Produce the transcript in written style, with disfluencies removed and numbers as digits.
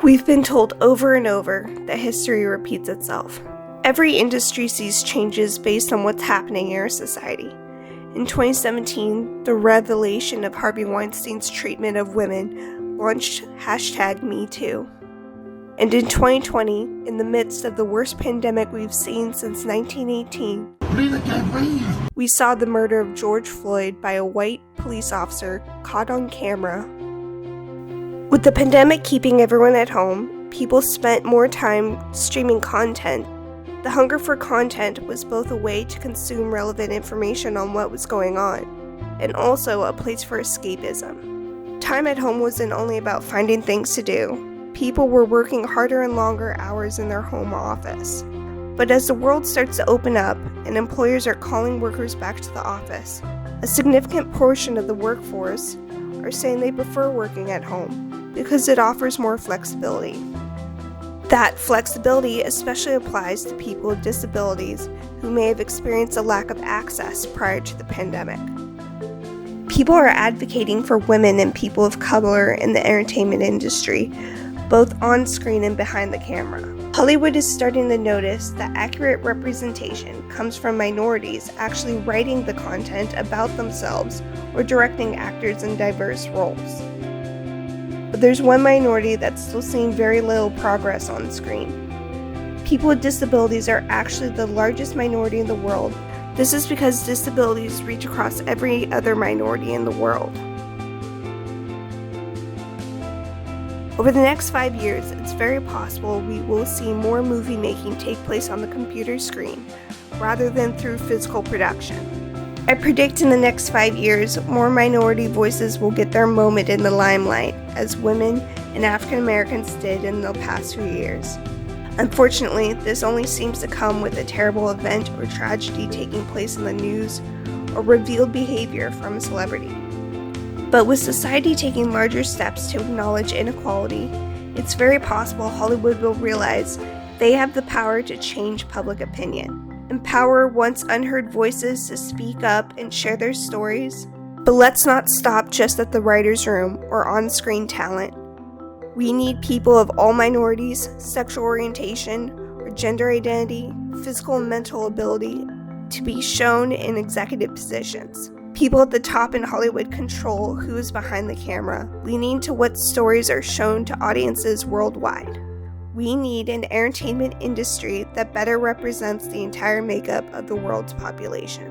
We've been told over and over that history repeats itself. Every industry sees changes based on what's happening in our society. In 2017, the revelation of Harvey Weinstein's treatment of women launched #MeToo. And in 2020, in the midst of the worst pandemic we've seen since 1918, we saw the murder of George Floyd by a white police officer caught on camera. With the pandemic keeping everyone at home, people spent more time streaming content. The hunger for content was both a way to consume relevant information on what was going on, and also a place for escapism. Time at home wasn't only about finding things to do. People were working harder and longer hours in their home office. But as the world starts to open up and employers are calling workers back to the office, a significant portion of the workforce are saying they prefer working at home because it offers more flexibility. That flexibility especially applies to people with disabilities who may have experienced a lack of access prior to the pandemic. People are advocating for women and people of color in the entertainment industry, both on screen and behind the camera. Hollywood is starting to notice that accurate representation comes from minorities actually writing the content about themselves or directing actors in diverse roles. But there's one minority that's still seeing very little progress on screen. People with disabilities are actually the largest minority in the world. This is because disabilities reach across every other minority in the world. Over the next 5 years, it's very possible we will see more movie making take place on the computer screen rather than through physical production. I predict in the next 5 years, more minority voices will get their moment in the limelight, as women and African Americans did in the past few years. Unfortunately, this only seems to come with a terrible event or tragedy taking place in the news or revealed behavior from a celebrity. But with society taking larger steps to acknowledge inequality, it's very possible Hollywood will realize they have the power to change public opinion. Empower once unheard voices to speak up and share their stories. But let's not stop just at the writer's room or on-screen talent. We need people of all minorities, sexual orientation, or gender identity, physical and mental ability to be shown in executive positions. People at the top in Hollywood control who is behind the camera, leaning to what stories are shown to audiences worldwide. We need an entertainment industry that better represents the entire makeup of the world's population.